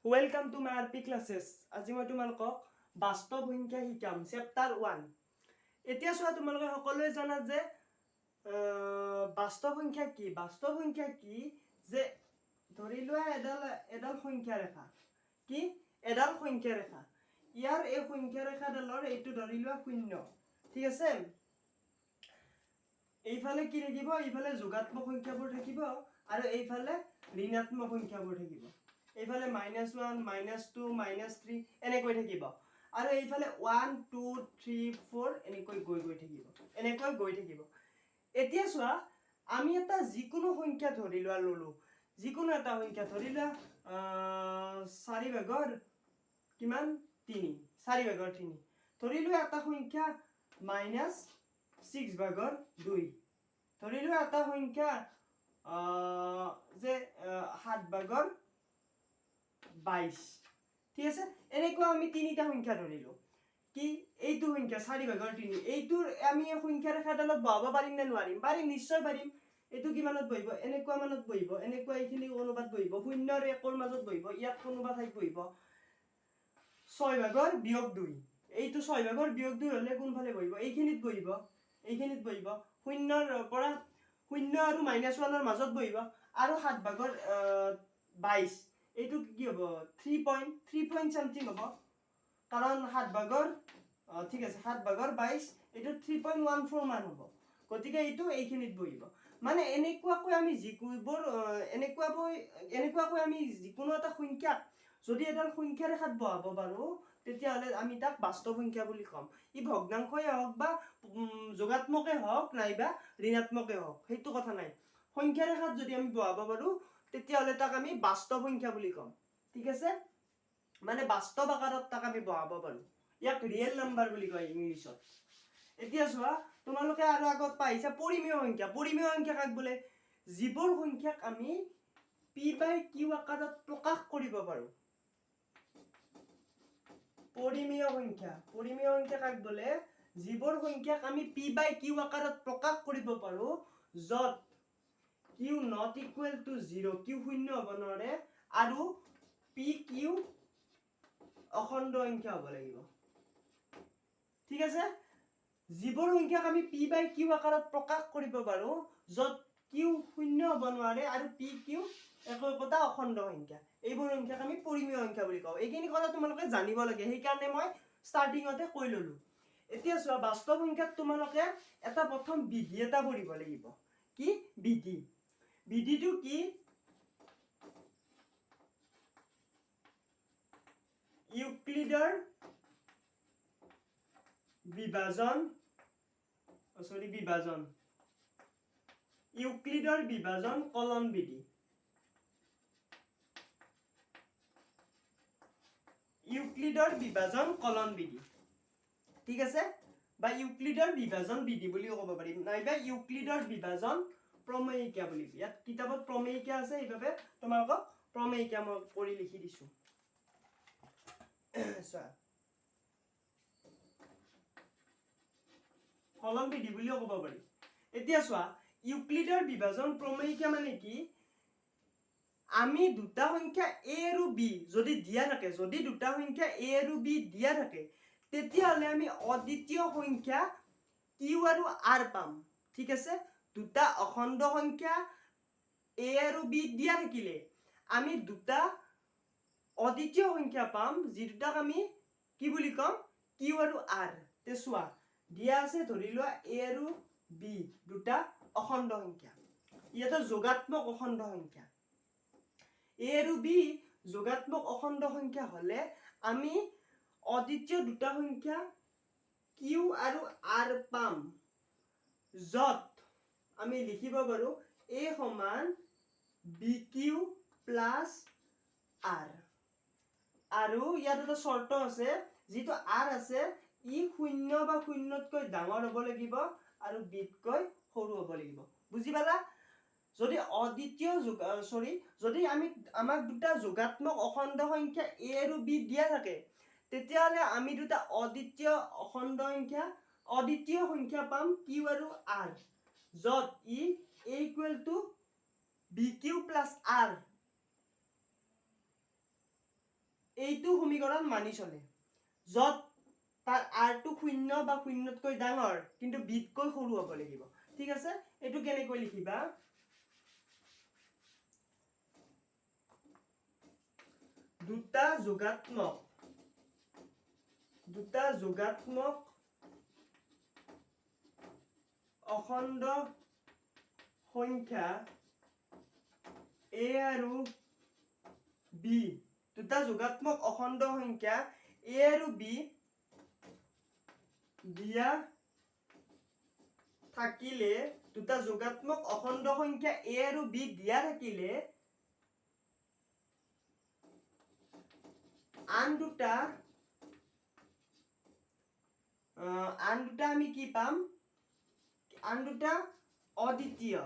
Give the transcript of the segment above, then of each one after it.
Welcome to my RP classes. আজি মই তোমালোকক বাস্তৱ সংখ্যা শিকাম চেপ্টাৰ 1। এতিয়া চোৱা তোমালোকে সকলোৱে জানা যে বাস্তৱ সংখ্যা কি? বাস্তৱ সংখ্যা কি যে ধৰি লোৱা এডাল সংখ্যা ৰেখা। কি? এডাল সংখ্যা ৰেখা। ইয়াৰ এই সংখ্যা ৰেখাডালৰ এইটো ধৰি লোৱা 0। ঠিক আছে? এইফালে কি থাকিব? এইফালে যোগাত্মক সংখ্যাবোৰ থাকিব আৰু এইফালে ঋণাত্মক সংখ্যাবোৰ থাকিব। এইফালে -1 -2 -3 এনেকৈ থাকিব আৰু এইফালে 1 2 3 4 এনেকৈ গৈ থাকিব। এতিয়া চোৱা আমি এটা যিকোনো সংখ্যা ধৰি লোৱা ললো, যিকোনো এটা সংখ্যা ধৰি লোৱা 4 ভাগৰ কিমান 3, 4 ভাগৰ 3 ধৰি লোৱা এটা সংখ্যা -6 ভাগৰ 2, ধৰি লোৱা এটা সংখ্যা যে 7 ভাগৰ 22। ঠিক আছে? এনেকুৱা আমি তিনিটা সংখ্যা ধৰিলো। কি এইটো সংখ্যা 4 ভাগৰ 3, এইটোৰ আমি সংখ্যা ৰেখাডালত বহাব পাৰিম নে নোৱাৰিম? পাৰিম, নিশ্চয় পাৰিম। এইটো কিমানত বহিব? এনেকুৱা মানত বহিব, এনেকুৱা এইখিনি কোনোবাত বহিব, 0 আৰু 1 ৰ মাজত বহিব, ইয়াত কোনোবা ঠাইত বহিব। 6 ভাগৰ বিয়োগ 2, এইটো 6 ভাগৰ বিয়োগ 2 হলে কোনফালে বহিব? এইখিনিত বহিব, এইখিনিত বহিব। 0 ৰ পৰা 0 আৰু -1 ৰ মাজত বহিব আৰু 7 ভাগৰ 22 এইটো কি হ'ব? 3 পইণ্ট সামথিং হ'ব, কাৰণ 7 ভাগৰ ঠিক আছে 7 ভাগৰ 22 এইটো 3.14 মান হ'ব। গতিকে এইটো এইখিনিত বহিব। মানে এনেকুৱাকৈ আমি যিকোনো এটা সংখ্যাক যদি এডাল সংখ্যা ৰেখাত বহাব পাৰো তেতিয়াহ'লে আমি তাক বাস্তৱ সংখ্যা বুলি ক'ম। ই ভগ্নাংশই হওক বা যোগাত্মকে হওক নাইবা ঋণাত্মকে হওক, সেইটো কথা নাই। সংখ্যা ৰেখাত যদি আমি বহাব পাৰো তেতিয়াহ'লে তাক আমি বাস্তৱ সংখ্যা বুলি ক'ম। ঠিক আছে? মানে বাস্তৱ আকাৰত তাক আমি বহাব পাৰো। ইয়াক ৰিয়েল নাম্বাৰ বুলি কয় ইংলিছত। এতিয়া চোৱা তোমালোকে আৰু আগত পাইছা পৰিমেয় সংখ্যা। পৰিমেয় সংখ্যা কাক বোলে? যিবোৰ সংখ্যাক আমি p/q আকাৰত প্ৰকাশ কৰিব পাৰো। পৰিমেয় সংখ্যা কাক বোলে? যিবোৰ সংখ্যাক আমি p/q আকাৰত প্ৰকাশ কৰিব পাৰো যত q not equal to 0, q শূন্য হ'ব নোৱাৰে আৰু pq অখণ্ড সংখ্যা হ'ব লাগিব। ঠিক আছে? যিবোৰ সংখ্যাক আমি p/q আকাৰত প্ৰকাশ কৰিব পাৰো যত q শূন্য হ'ব নোৱাৰে আৰু pq একোটা অখণ্ড সংখ্যা, এইবোৰ সংখ্যাক আমি পৰিমেয় সংখ্যা বুলি কওঁ। এইখিনি কথা তোমালোকে জানিব লাগে, সেইকাৰণে মই ষ্টাৰ্টিঙতে কৈ ললো। এতিয়া চোৱা বাস্তৱ সংখ্যাত তোমালোকে এটা প্ৰথম বিধি এটা পঢ়িব লাগিব। কি বিধি? বিধিটো কি? ইউক্লিডৰ বিভাজন ইউক্লিডৰ বিভাজন কলন বিধি। ইউক্লিডৰ বিভাজন কলন বিধি। ঠিক আছে? বা ইউক্লিডৰ বিভাজন বিধি বুলিও ক'ব পাৰিম, নাইবা ইউক্লিডৰ বিভাজন প্ৰমেয়িকা বুলি। ইয়াত কিতাপত প্ৰমেয়িকা আছে, সেইবাবে তোমালোকক প্ৰমেয়িকা মই কৰি লিখি দিছো। চোৱা কলন বিধি বুলিও ক'ব পাৰি। এতিয়া চোৱা ইউক্লিডৰ বিভাজন প্ৰমেয়িকা মানে কি? আমি দুটা সংখ্যা a আৰু b যদি দিয়া থাকে, যদি দুটা সংখ্যা a আৰু b দিয়া থাকে তেতিয়াহ'লে আমি অদ্বিতীয় সংখ্যা q আৰু r পাম। ঠিক আছে? দুটা অখণ্ড সংখ্যা a আৰু b দিয়া থাকিলে আমি দুটা অদ্বিতীয় সংখ্যা পাম, যি দুটাক আমি কি বুলি কম? q আৰু r। তে চোৱা দিয়া আছে ধৰি লোৱা a আৰু b দুটা অখণ্ড সংখ্যা, ইয়াতে যোগাত্মক অখণ্ড সংখ্যা। a আৰু b যোগাত্মক অখণ্ড সংখ্যা হলে আমি অদ্বিতীয় দুটা সংখ্যা q আৰু r পাম, যত আমি লিখিব পাৰো a সমান bq প্লাস r। আৰু ইয়াত এটা শৰ্ত আছে, যিটো r আছে ই 0 বা 0তকৈ ডাঙৰ হ'ব লাগিব আৰু bতকৈ সৰু হ'ব লাগিব। বুজি পালা? যদি অদ্বিতীয় যদি আমাক দুটা যোগাত্মক অখণ্ড সংখ্যা a আৰু b দিয়া থাকে তেতিয়াহ'লে আমি দুটা অদ্বিতীয় সংখ্যা পাম q আৰু r, যত ই a equal to bq plus r এইটো সমীকৰণ মানি চলে যত তাৰ আৰটো শূন্য বা শূন্যতকৈ ডাঙৰ কিন্তু বিতকৈ সৰু হ'ব লাগিব ঠিক আছে এইটো কেনেকৈ লিখিবা দুটা যোগাত্মক অখণ্ড সংখ্যা a আৰু b দুটা যোগাত্মক অখণ্ড সংখ্যা a আৰু b দিয়া থাকিলে দুটা যোগাত্মক অখণ্ড সংখ্যা a আৰু b দিয়া থাকিলে আন দুটা আমি কি পাম আন দুটা অদ্বিতীয়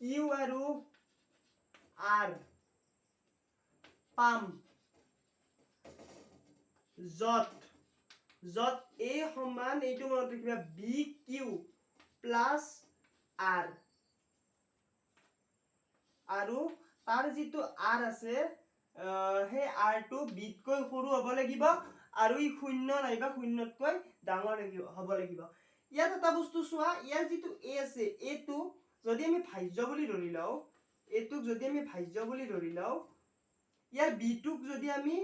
q আৰু r পাম যত a সমান এইটো মনত ৰাখিবা bq প্লাস r আৰু তাৰ যিটো r আছে হে r টো বিতকৈ সৰু হ'ব লাগিব আৰু ই শূন্য নাইবা শূন্যতকৈ ডাঙৰ হ'ব লাগিব ইয়াত এটা বস্তু চোৱা ইয়াৰ যিটো a আছে a টো যদি আমি ভাজ্য বুলি ধৰি লও এটোক যদি আমি ভাজ্য বুলি ধৰি লও ইয়াৰ b টোক যদি আমি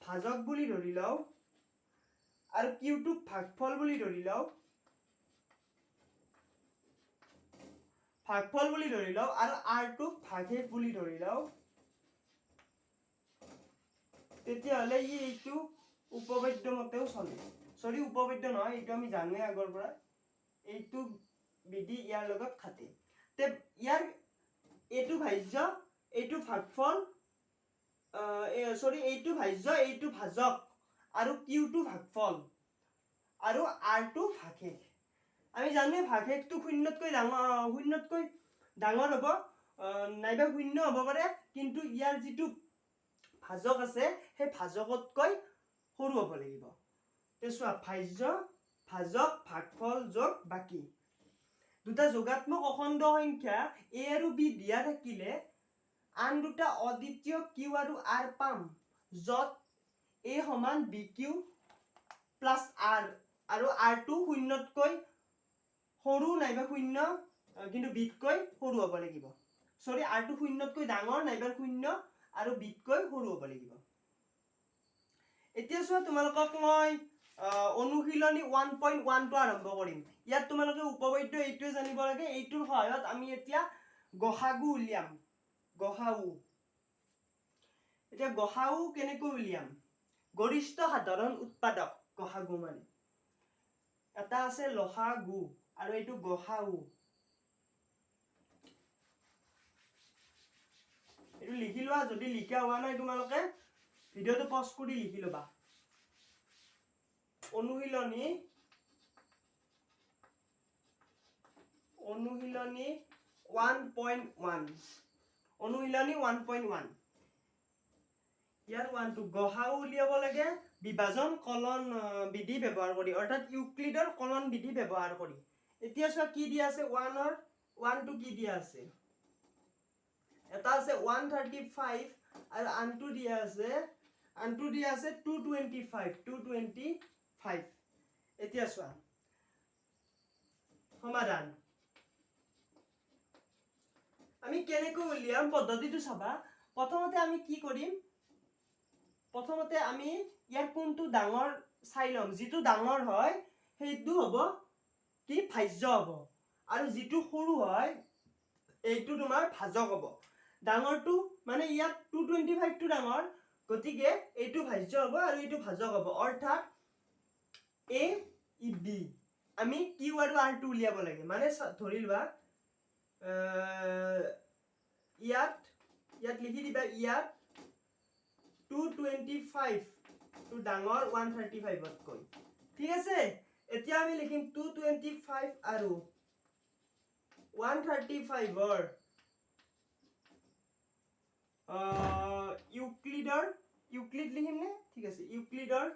ভাজক বুলি ধৰি লও আৰু q টোক ভাগফল বুলি ধৰি লও আৰু r টোক ভাগশেষ বুলি ধৰি লও তেতিয়া হলে এইটো উপপাদ্য মতেও চলে সৰি উপপাদ্য নহয় এইটো আমি জানোৱে আগৰ পৰা এইটো বিধি ইয়াৰ লগত খাতে তে ইয়াৰ এইটো ভাজ্য এইটো ভাগফল এইটো ভাজ্য এইটো ভাজক আৰু q টো ভাগফল আৰু r টো ভাগশেষ আমি জানোৱে ভাগশেষটো শূন্যতকৈ ডাঙৰ হ'ব নাইবা শূন্য হ'ব পাৰে কিন্তু ইয়াৰ যিটো ভাজক আছে সেই ভাজকতকৈ সৰু হ'ব লাগিব তে চোৱা ভাজক ভাগফল যোগ বাকি দুটা যোগাত্মক অখণ্ড সংখ্যা a আৰু b দিয়া থাকিলে আন দুটা অদ্বিতীয় q আৰু r পাম যত a সমান bq প্লাস r আৰু r টো শূন্যতকৈ সৰু নাইবা শূন্য কিন্তু বিতকৈ সৰু হ'ব লাগিব সৰি r টো শূন্যতকৈ ডাঙৰ নাইবা শূন্য আৰু বিতকৈ সৰু হ'ব লাগিব এতিয়া চোৱা তোমালোকক মই অনুশীলনী 1.1 টো আৰম্ভ কৰিম ইয়াত তোমালোকে উপপাদ্য এইটোৱে জানিব লাগে এইটোৰ সহায়ত আমি এতিয়া গসাগু উলিয়াম এতিয়া গসাগু কেনেকৈ উলিয়াম গৰিষ্ঠ সাধাৰণ উৎপাদক গসাগু মানে এটা আছে লসাগু আৰু এইটো গসাগু এইটো লিখি লোৱা যদি লিখা হোৱা নাই তোমালোকে ভিডিওটো পজ কৰি লিখি লবা অনুশীলনী 1.1 ইয়াৰ 1 টো গসাগু উলিয়াব লাগে বিভাজন কলন বিধি ব্যৱহাৰ কৰি অৰ্থাৎ ইউক্লিডৰ কলন বিধি ব্যৱহাৰ কৰি এতিয়া চোৱা কি দিয়া আছে 1 টো কি দিয়া আছে এটা আছে 135 আৰু আনটো দিয়া আছে 225 এতিয়া চোৱা সমাধান আমি কেনেকৈ উলিয়াম পদ্ধতিটো চাবা প্ৰথমতে আমি কি কৰিম প্ৰথমতে আমি ইয়াৰ কোনটো ডাঙৰ চাই লম যিটো ডাঙৰ হয় সেইটো হ'ব কি ভাজ্য হ'ব আৰু যিটো সৰু হয় এইটো তোমাৰ ভাজক হ'ব ডাঙৰটো মানে ইয়াত 225 টো ডাঙৰ গতিকে এইটো ভাজ্য হ'ব আৰু এইটো ভাজক হ'ব অৰ্থাৎ a b আমি q আৰু r টো উলিয়াব লাগে মানে ধৰি লোৱা ইয়াত লিখি দিবা ইয়াত 225 টো ডাঙৰ 135 তকৈ ঠিক আছে এতিয়া আমি লিখিম 225 আৰু 135 ৰ ইউক্লিড লিখিম নে ঠিক আছে ইউক্লিডৰ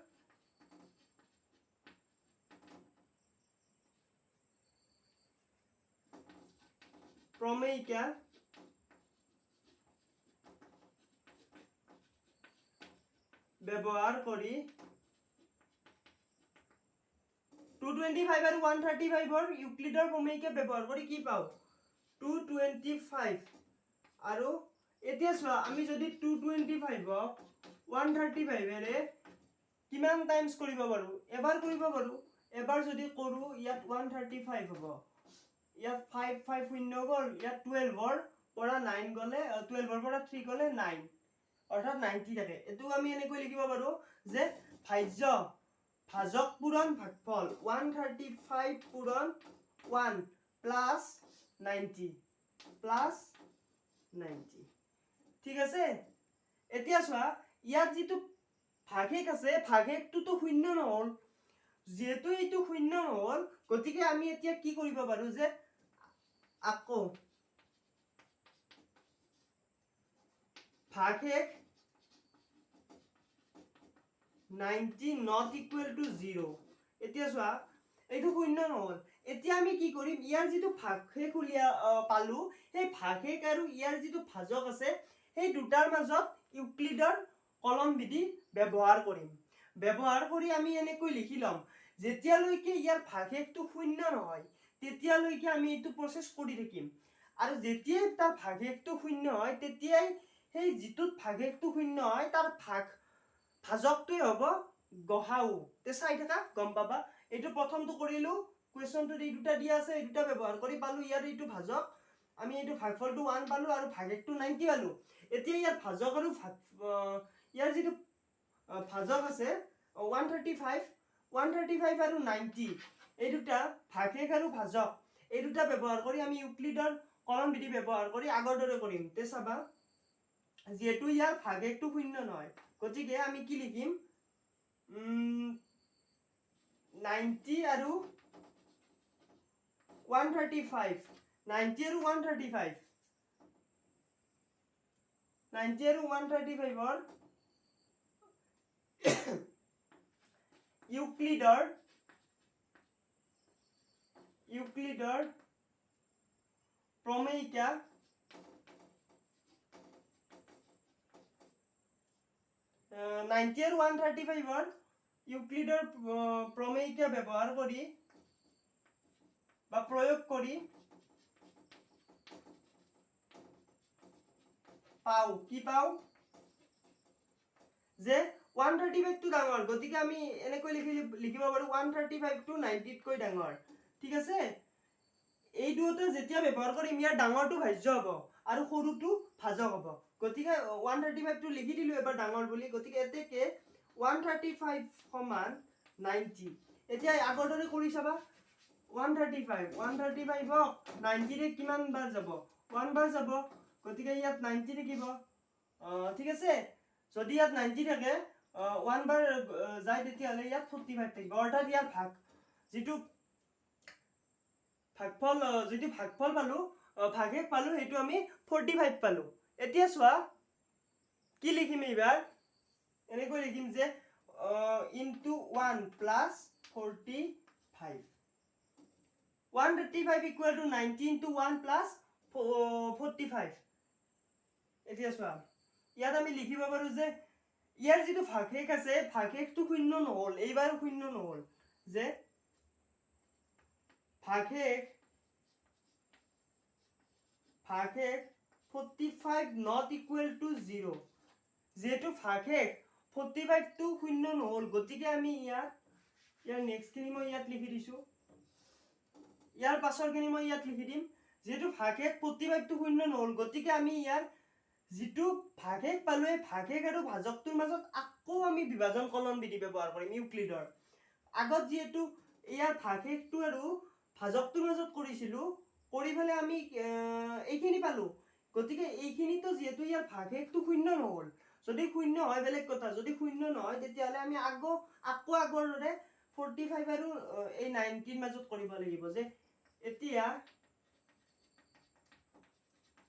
প্ৰমেয়িকা ব্যৱহাৰ কৰি 225 আৰু 135 ইউক্লিডৰ প্ৰমেয়িকা ব্যৱহাৰ কৰি কি পাওঁ 225 আৰু এতিয়া চোৱা আমি যদি 225 135 এৰে কিমান টাইমছ কৰিব পাৰো এবাৰ কৰিব পাৰো এবাৰ যদি কৰো ইয়াত 135 হ'ব ইয়াত 5 5 শূন্য গ'ল ইয়াত 12 পৰা 9 গ'লে 12 পৰা 3 গ'লে 9 অৰ্থাৎ 90 থাকে এটো আমি এনেকৈ লিখিব পাৰো যে ভাজ্য ভাজক পূৰণ ভাগফল 135 পূৰণ 1 প্লাস 90 প্লাস 90 ঠিক আছে এতিয়া চোৱা ইয়াত যেটো ভাগেক আছে ভাগেকটো শূন্য নহল যেহেতু এইটো শূন্য নহল গতিকে আমি এতিয়া কি কৰিব পাৰো যে আকৌ ভাগেক 90 not equal to 0 এতিয়া চোৱা এইটো শূন্য নহল এতিয়া আমি কি কৰিম ইয়াৰ যেটো ভাগেক উলিয়া পালো সেই ভাগেক আৰু ইয়াৰ যেটো ভাজক আছে সেই দুটাৰ মাজত ইউক্লিডৰ কলম বিধি ব্যৱহাৰ কৰি আমি এনেকৈ লিখি লম যেতিয়ালৈকে ইয়াৰ ভাগেকটো শূন্য নহয় তেতিয়ালৈকে আমি এইটো প্ৰসেস কৰি থাকিম আৰু যেতিয়াই তাৰ ভাগেকটো শূন্য হয় তেতিয়াই সেই যেটোত ভাগেকটো শূন্য হয় তাৰ ভাজকটোই হ'ব গহাও তে চাই থাকা গম পাবা এইটো প্ৰথমটো কৰিলো কোৱেশ্চনটো এই দুটা দিয়া আছে এই দুটা ব্যৱহাৰ কৰি পালো ইয়াৰ এইটো ভাজক আমি এইটো ভাগফলটো 1 পালো আৰু ভাগেকটো 90 পালো এতিয়া ইয়াৰ ভাজক আৰু ইয়াৰ যেটো ভাজক আছে 135 আৰু 90 এই দুটা ভাগেক আৰু ভাজক এই দুটা ব্যৱহাৰ কৰি আমি ইউক্লিডৰ কলম বিধি ব্যৱহাৰ কৰি আগৰ দৰে কৰিম তে চাবা যেহেতু ইয়াৰ ভাগেকটো শূন্য নহয় গতিকে আমি কি লিখিম 90 আৰু 135 90 আৰু 135 90 আৰু 135 ইউক্লিডৰ প্ৰমেয়িকা uh, 90 আৰু 135 ইউক্লিডৰ প্ৰমেয়িকা ব্যৱহাৰ কৰি বা প্ৰয়োগ কৰি পাও কি পাও যে 135 টো ডাঙৰ গতিকে আমি এনেকৈ লিখিব পাৰো 135 টো 90 কৈ ডাঙৰ ঠিক আছে এই দুটো যেতিয়া ব্যৱহাৰ কৰিম ইয়াৰ ডাঙৰটো ভাজ্য হ'ব আৰু সৰুটো ভাজক হ'ব গতিকে 135 টো লিখি দিলো এবাৰ ডাঙৰ বুলি গতিকে এতেকে 135 সমান 90 এতিয়া আগৰ দৰে কৰি চাবা 135 হক 90 ৰে কিমান বাৰ যাব 1 বাৰ যাব গতিকে ইয়াত 90 থাকিব ঠিক আছে যদি ইয়াত 90 থাকে 1 বাৰ যায় তেতিয়া হলে ইয়াত 45 থাকিব অৰ্থাৎ ইয়াৰ ভাগ যেটো ভাগফল পালো ভাগেক পালো হেতু আমি 45 পালো এতিয়া চোৱা কি লিখিম এইবাৰ এনেকৈ লিখিম যে into 1 plus 45 135 equal to 90 into 1 plus 45 এতিয়া চোৱা ইয়াত আমি লিখিব পাৰো যে ইয়াৰ যেটো ভাগেক আছে ভাগেকটো শূন্য নহল এইবাৰ শূন্য নহল যে ভাগেক 45 not equal to 0 যেহেতু ভাগেক 45 টো শূন্য নহল গতিকে আমি ইয়াৰ নেক্সট খিনি মই ইয়াত লিখি দিছো ইয়াৰ পাছৰ খিনি মই ইয়াত লিখি দিম যেহেতু ভাগেক 45 টো শূন্য নহল গতিকে আমি ইয়াৰ যেটো ভাগেক পালো এই ভাগেক আৰু ভাজকটোৰ মাজত আকৌ আমি বিভাজন কলন বিধি ব্যৱহাৰ কৰিম ইউক্লিডৰ আগত যেহেতু ইয়াৰ ভাগেকটো আৰু ভাজকটোৰ মাজত কৰিছিলো কৰি ফেলে আমি এইখিনি পালো গতিকে এইখিনিতো যেহেতু ইয়াৰ ভাগেকটো শূন্য নহল যদি শূন্য হয় বেলেগ কথা যদি শূন্য নহয় তেতিয়া হলে আমি আকৌ আগৰ দৰে 45 আৰু এই 90 ৰ মাজত কৰিব লাগিব যে এতিয়া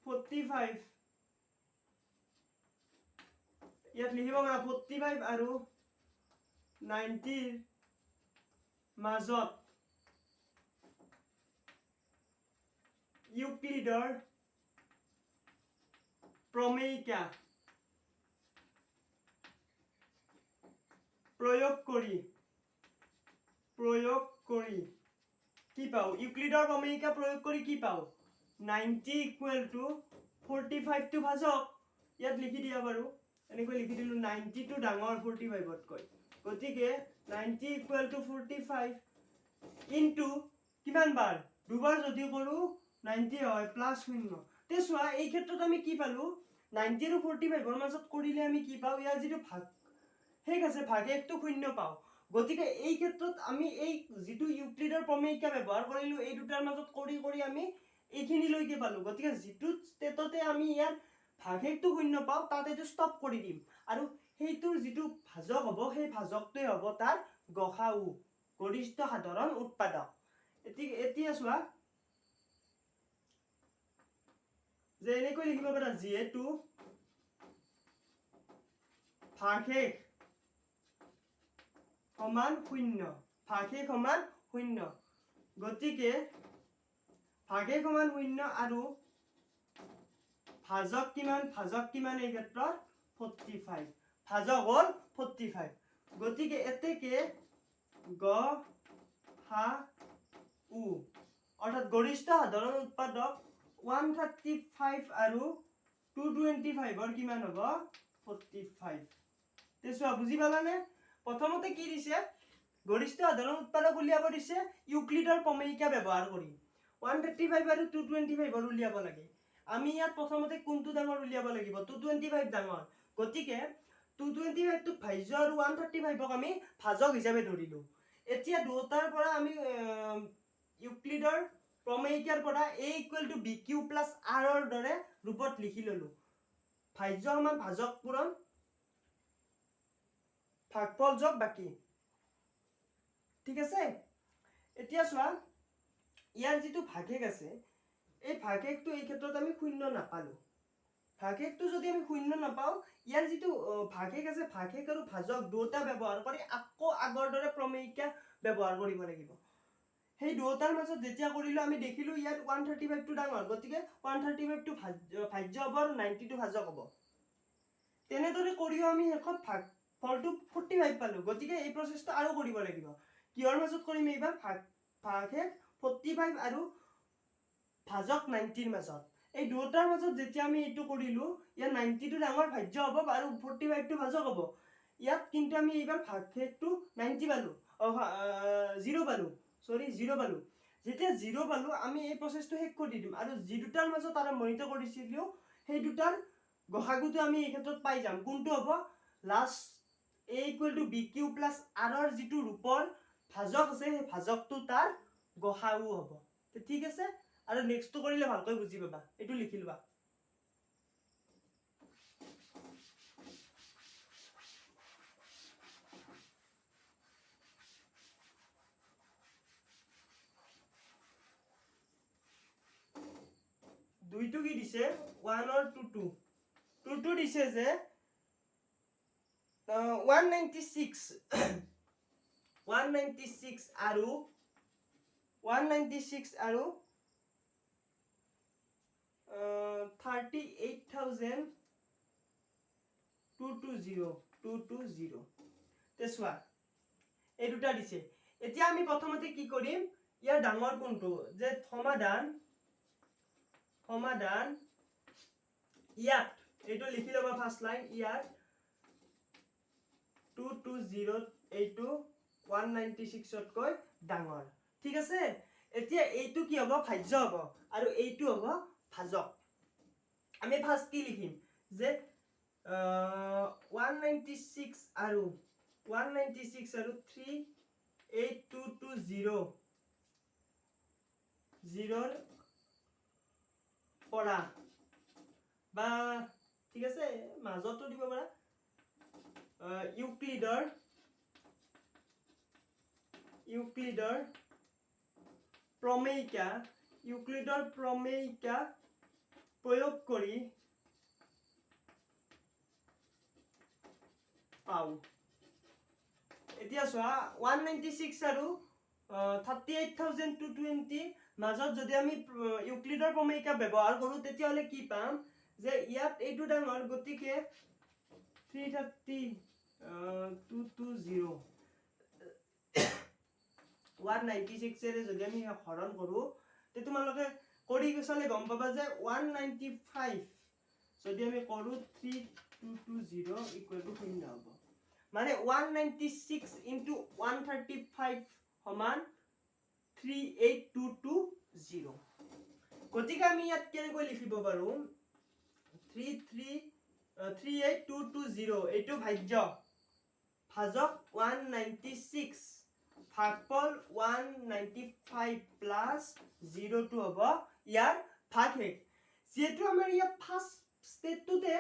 45 ইয়াত লিখিব পাৰা 45 আৰু 90 ৰ মাজত ইউক্লিডৰ প্ৰমেয়িকা প্ৰয়োগ কৰি কি পাও ইউক্লিডৰ প্ৰমেয়িকা প্ৰয়োগ কৰি কি পাও 90 ইকুৱেল টু 45 টু ভাজক ইয়াত লিখি দিয়া বাৰু এনেকৈ লিখি দিলো 90 টু ডাঙৰ 45 তকৈ গতিকে 90 ইকুৱেল টু 45 ইনটু কিমান বাৰ দুবাৰ যদি কৰো 90 হয় প্লাস 0 তে চোৱা এই ক্ষেত্ৰত আমি কি পালো 90 আৰু 45 ৰ মাজত কৰিলে আমি কি পাও ইয়াৰ যিটো ভাগ ঠিক আছে ভাগে একটো 0 পাও গতিকে এই ক্ষেত্ৰত আমি এই যেটো ইউক্লিডৰ প্ৰমেয়িকা ব্যৱহাৰ কৰিলো এই দুটাৰ মাজত কৰি আমি এইখিনি লৈকে পালো গতিকে যেটো ষ্টেটতে আমি ইয়াৰ ভাগেটো 0 পাও তাতে এটো ষ্টপ কৰি দিম আৰু হেইটোৰ যেটো ভাজক হ'ব সেই ভাজকটোই হ'ব তাৰ গসাউ গৰিষ্ঠ সাধাৰণ উৎপাদক এতিয়া চোৱা যে এনেকৈ লিখিব পাৰা যিহেতু ভাগশেষ সমান 0 ভাগশেষ সমান 0 গতিকে ভাগশেষ সমান 0 আৰু ভাজক কিমান এই ক্ষেত্ৰত 45 ভাজক হল 45 গতিকে এতেকে গ হা উ অৰ্থাৎ গৰিষ্ঠ সাধাৰণ উৎপাদক 135 আৰু 225 ৰ কিমান হ'ব 45 তে চোৱা বুজি পালানে প্ৰথমতে কি দিছে গৰিষ্ঠ সাধাৰণ উৎপাদক উলিয়াব দিছে ইউক্লিডৰ প্ৰমেয়িকা ব্যৱহাৰ কৰি 135 আৰু 225 ৰ উলিয়াব লাগে আমি ইয়াত প্ৰথমতে কোনটো ডাঙৰ উলিয়াব লাগিব 225 ডাঙৰ গতিকে 225 টো ভাজ্য আৰু 135 ক আমি ভাজক হিচাপে ধৰিলো এতিয়া দুটাৰ পৰা আমি ইউক্লিডৰ প্ৰমেয়িকাৰ পৰা a = bq + r ৰ দৰে ৰূপত লিখি ললো ভাজ্য সমান ভাজক পূৰণ ভাগফল যোগ বাকি ঠিক আছে এতিয়া চোৱা ইয়াৰ যেটো ভাগশেষ আছে এই ভাগশেষটো এই ক্ষেত্ৰত আমি 0 নাপালো ভাগশেষটো যদি আমি 0 নাপাও ইয়াৰ যেটো ভাগশেষ আছে ভাগশেষ আৰু ভাজক দুটা ব্যৱহাৰ কৰি আকৌ আগৰ দৰে প্ৰমেয়িকা ব্যৱহাৰ কৰিব লাগিব সেই দুটাৰ মাজত যেতিয়া কৰিলো আমি দেখিলো ইয়াত 135 টো ডাঙৰ গতিকে 135 টো ভাজ্য হ'ব আৰু 90 টো ভাজক হ'ব তেনেদৰে কৰিও আমি শেষত ফলটো 45 পালো গতিকে এই প্ৰচেছটো আৰু কৰিব লাগিব কিহৰ মাজত কৰিম এইবাৰ ভাগশেষ 45 আৰু ভাজক 90 ৰ মাজত এই দুটাৰ মাজত যেতিয়া আমি এটো কৰিলো ইয়া 90 টো ডাঙৰ ভাজ্য হ'ব আৰু 45 টো ভাজক হ'ব ইয়াত কিন্তু আমি এইবাৰ ভাগশেষটো 90 পালো 0 পালো সৰি 0 পালো যেতিয়া 0 পালো আমি এই প্ৰচেছটো শেষ কৰি দিম আৰু যি দুটাৰ মাজত আৰম্ভণিত কৰিছিলো সেই দুটাৰ গসাগুটো আমি এই ক্ষেত্ৰত পাই যাম কোনটো হ'ব লাষ্ট a = bq + r ৰ যেটো ৰূপৰ ভাজক আছে সেই ভাজকটো তাৰ গসাউ হ'ব ঠিক আছে আৰু নেক্সটটো কৰিলে ভালকৈ বুজি পাবা এটো লিখি লবা দুইটো কি দিছে 1 or 2 দিছে যে 196 আৰু 38,220 তে চোৱা এই দুটা দিছে এতিয়া আমি প্ৰথমতে কি কৰিম ইয়াৰ ডাঙৰ কোনটো যে সমাধান ইয়াত এটো লিখি লবা ফাৰ্স্ট লাইন ইয়াত 220 এইটো 196 তকৈ ডাঙৰ ঠিক আছে এতিয়া এইটো কি হ'ব ভাজ্য হ'ব আৰু এইটো হ'ব ভাজক আমি ফাৰ্স্ট কি লিখিম যে 196 আৰু 38220 0 পৰা বা ঠিক আছে মাজতো দিব পাৰা ইউক্লিডৰ প্ৰমেয়িকা প্ৰয়োগ কৰি পাও এতিয়া চোৱা 196 আৰু 38,220 মাজত যদি আমি ইউক্লিডৰ প্ৰমেয়িকা ব্যৱহাৰ কৰো তেতিয়া হলে কি পাম যে ইয়াত এইটো ডাঙৰ গতিকে 330 220 196 এৰে যদি আমি হৰণ কৰো তে তোমালোকে কৰি চালে গম পাবা যে 195 যদি আমি কৰো 3220 ইকুৱেল টু 0 হ'ব মানে 196 into 135 সমান 38220 গতিকে আমি ইয়াত কেনেকৈ লিখিব পাৰো 38220 এইটো ভাজ্য ভাজক 196 ভাগফল 195 প্লাস 02 হ'ব ইয়াৰ ভাগশেষ যেহেতু আমাৰ ইয়াত ফাৰ্স্ট স্টেপটোতে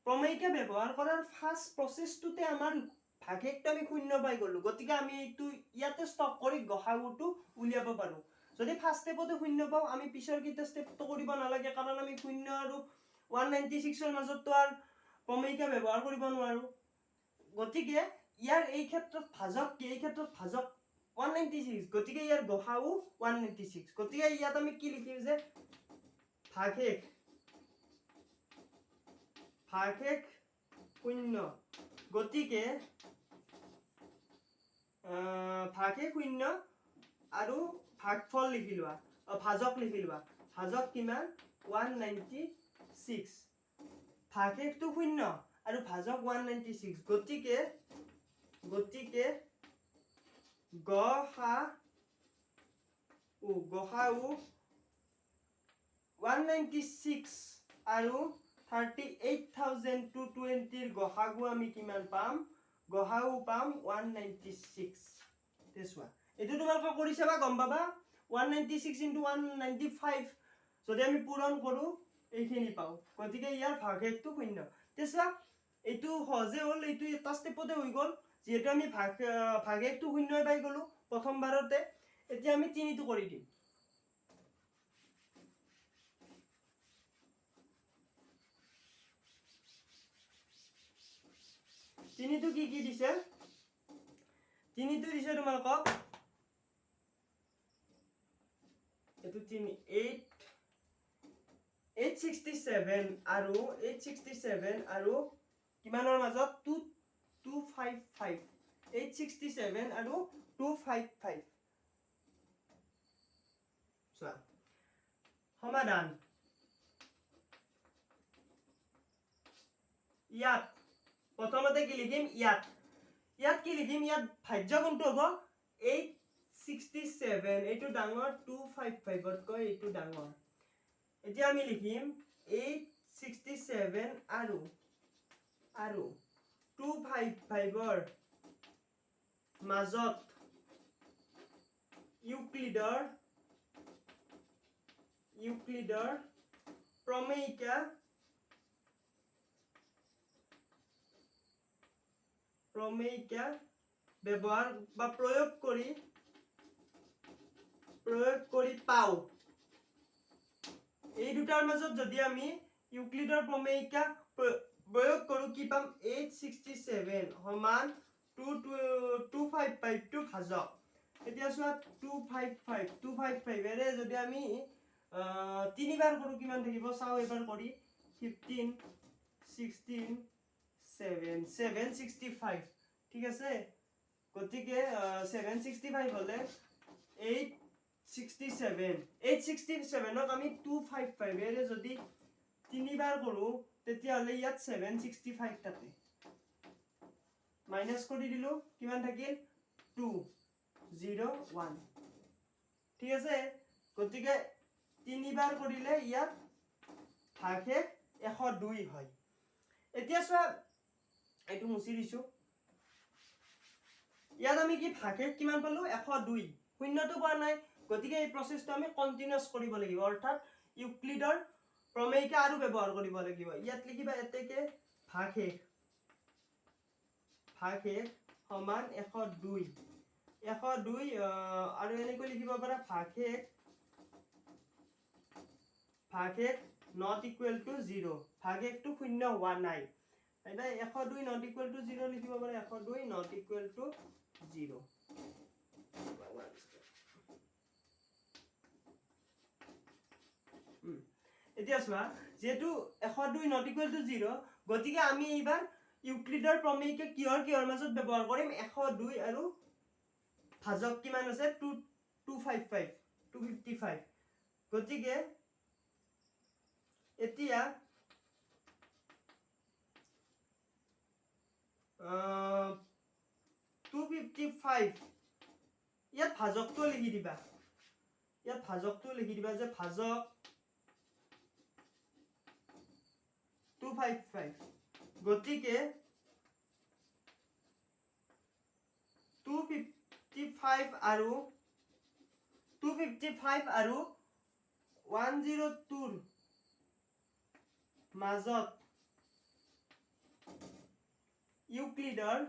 প্ৰমেয়িকা ব্যৱহাৰ কৰাৰ ফাৰ্স্ট প্ৰসেসটোতে আমাৰ ভাগশেষটো আমি শূন্য পাই গলো গতিকে আমি এইটো ইয়াতে ষ্টপ কৰি গসাগুটো উলিয়াব পাৰো যদি ফাৰ্স্ট স্টেপতে শূন্য পাও আমি পিছৰ কিটা স্টেপটো কৰিব নালাগে কাৰণ আমি শূন্য আৰু 196 ৰ মাজত আৰ প্ৰমেয়িকা ব্যৱহাৰ কৰিব নোৱাৰো গতিকে ইয়াৰ এই ক্ষেত্ৰত ভাজক কি এই ক্ষেত্ৰত ভাজক 196 গতিকে ইয়াৰ গসাউ 196 গতিকে ইয়াত আমি কি লিখিম যে ভাগশেষ শূন্য গতিকে ভাগশেষ শূন্য আৰু ভাগফল লিখি লোৱা ভাজক লিখি লোৱা ভাজক কিমান 196 ভাগশেষটো শূন্য আৰু ভাজক 196 গতিকে গসাউ 196 আৰু 38220 ৰ গসাগু আমি কিমান পাম গসাগু পাম 196 তেছোৱা এটো তোমালোকে কৰি চাবা গম পাবা 196 into 195 যদি আমি পূৰণ কৰো এইখিনি পাও গতিকে ইয়াৰ ভাগশেষটো শূন্য তেছোৱা এইটো সহজে হল এইটো এটা স্টেপতে হৈ গল যেহেতু আমি ভাগশেষটো শূন্যই পাই গলো প্ৰথমবাৰতে এতিয়া আমি তিনিটো কৰি দিম তিনিটো কি দিছে তিনিটো দিছে তোমালোকক এটো 867 আৰু 867 আৰু কিমানৰ মাজত 255 867 আৰু 255 চোৱা সমাধান ইয়াত প্ৰথমতে কি লিখিম ইয়াত কি লিখিম ইয়াত ভাজ্য কোনটো হ'ব 867 এইটো ডাঙৰ 255 তকৈ এইটো ডাঙৰ এতিয়া আমি লিখিম 867 আৰু 255 ৰ মাজত ইউক্লিডৰ প্ৰমেয়িকা ব্যৱহাৰ বা প্ৰয়োগ কৰি পাও এই দুটাৰ মাজত যদি আমি ইউক্লিডৰ প্ৰমেয়িকা প্ৰয়োগ কৰো কি পাম 867 সমান 255 টু ভাজক এতিয়া চোৱা 255 এৰে যদি আমি তিনিবাৰ কৰো কিমান থাকিব চাও এবাৰ কৰি 15 16 765 ঠিক আছে গতিকে 765 হলে 867 ক আমি 255 এৰে যদি তিনিবাৰ কৰো তেতিয়া হলে ইয়াত 765 থাকে মাইনাস কৰি দিলো কিমান থাকিল 201 ঠিক আছে গতিকে তিনিবাৰ কৰিলে ইয়াত ভাগশেষ 102 হয় এতিয়া চোৱা এইটো মুছি দিছো ইয়াত আমি কি ভাগশেষ কিমান পালো 102 শূন্যটো পোৱা নাই গতিকে এই প্ৰসেসটো আমি কন্টিনিউয়াস কৰিব লাগিব অৰ্থাৎ ইউক্লিডৰ প্ৰমেয়িকা আৰু ব্যৱহাৰ কৰিব লাগিব ইয়াত লিখিবা এতেকে ভাগশেষ সমান 102 আৰু এনেকৈ লিখিব পাৰা ভাগশেষ not equal to 0 ভাগশেষটো শূন্য হোৱা নাই এটা 102 not equal to 0 লিখিব পাৰা 102 not equal to 0 এতিয়া চোৱা যেহেতু 102 not equal to 0 গতিকে আমি এইবাৰ ইউক্লিডৰ প্ৰমেয়িকা কিহৰ মাজত ব্যৱহাৰ কৰিম 102 আৰু ভাজক কিমান আছে 255 গতিকে এতিয়া 255 ইয়াত ভাজকটো লিখি দিবা যে ভাজক 255 গতিকে 255 আৰু 102 মাজত ইউক্লিডৰ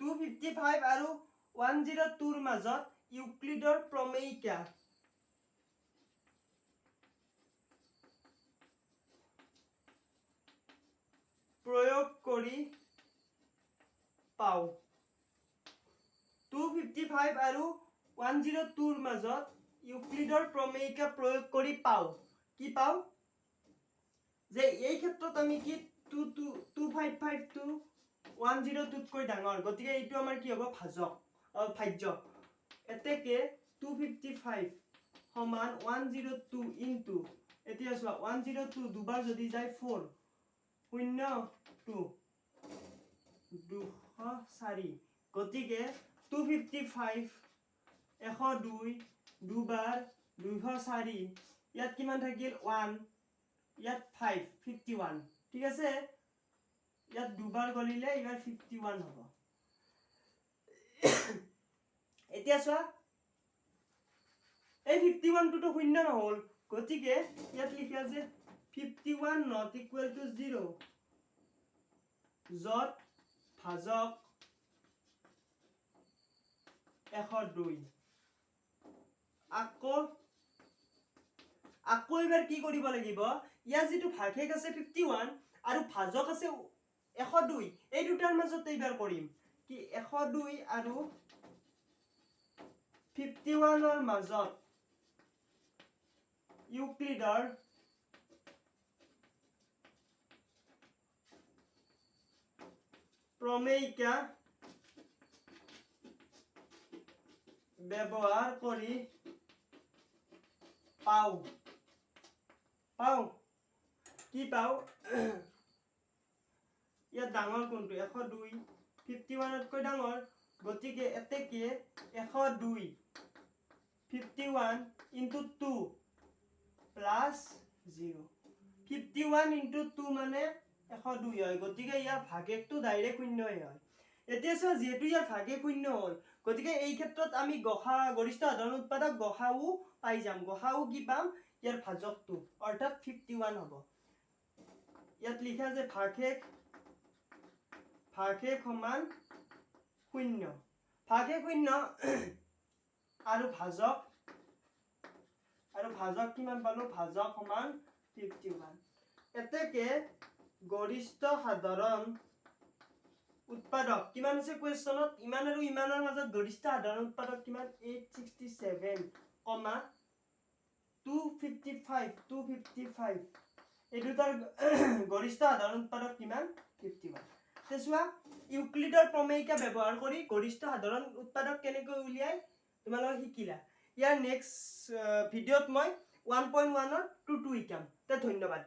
255 আৰু 102 মাজত ইউক্লিডৰ প্ৰমেয়িকা প্ৰয়োগ কৰি পাও 255 আৰু 102 মাজত ইউক্লিডৰ প্ৰমেয়িকা প্ৰয়োগ কৰি পাও কি পাও যে এই ক্ষেত্ৰত আমি কি 255 টো 102 কৈ ডাঙৰ গতিকে এইটো আমাৰ কি হ'ব ভাজক ভাজ্য এতেকে 255 সমান 102 ইনটু এতিয়া চোৱা 102 দুবাৰ যদি যায় 4 0 2 204 গতিকে 255 102 দুবাৰ 204 ইয়াত কিমান থাকিল 1 ইয়াত 5 51 ঠিক আছে ইয়াত দুবাৰ গলিলে এবাৰ 51 হ'ব এতিয়া চোৱা এই 51 টো শূন্য নহল গতিকে ইয়াত লিখা আছে 51 not equal to 0 যত ভাজক 102 আকৌ এবাৰ কি কৰিব লাগিব ইয়াৰ যেটো ভাগশেষ আছে 51 আৰু ভাজক আছে 102 এই দুটাৰ মাজত এইবাৰ কৰিম কি 102 আৰু 51 ৰ মাজত ইউক্লিডৰ প্ৰমেয়িকা ব্যৱহাৰ কৰি পাও কি পাও ইয়াত ডাঙৰ কোনটো 102 51 কৈ ডাঙৰ গতিকে এতেকে 102 51 into 2 plus 0 51 into 2 মানে 102 হয় গতিকে ইয়াৰ ভাগশেষটো ডাইৰেক্ট শূন্যই হয় এতিয়া চোৱা যেহেতু ইয়াৰ ভাগশেষ শূন্য হ'ল গতিকে এই ক্ষেত্ৰত আমি গৰিষ্ঠ সাধাৰণ উৎপাদক গসাউ পাই যাম গসাউ কি পাম ইয়াৰ ভাজকটো অৰ্থাৎ 51 হ'ব ইয়াত লিখা যে ভাগশেষ সমান 0 ভাগশেষ 0 আৰু ভাজক কিমান পালো ভাজক সমান 51 এতেকে গৰিষ্ঠ সাধাৰণ উৎপাদক কিমান আছে কোৱেশ্চনত ইমান আৰু ইমানৰ মাজত গৰিষ্ঠ সাধাৰণ উৎপাদক কিমান 867, 255 এই দুটাৰ গৰিষ্ঠ সাধাৰণ উৎপাদক কিমান 51 তেছোৱা ইউক্লিডৰ প্ৰমেয়িকা ব্যৱহাৰ কৰি গৰিষ্ঠ সাধাৰণ উৎপাদক কেনেকৈ উলিয়াই তোমালোকে শিকিলা ইয়াৰ নেক্সট ভিডিঅত মই 1.1 ৰ 2 শিকাম তে ধন্যবাদ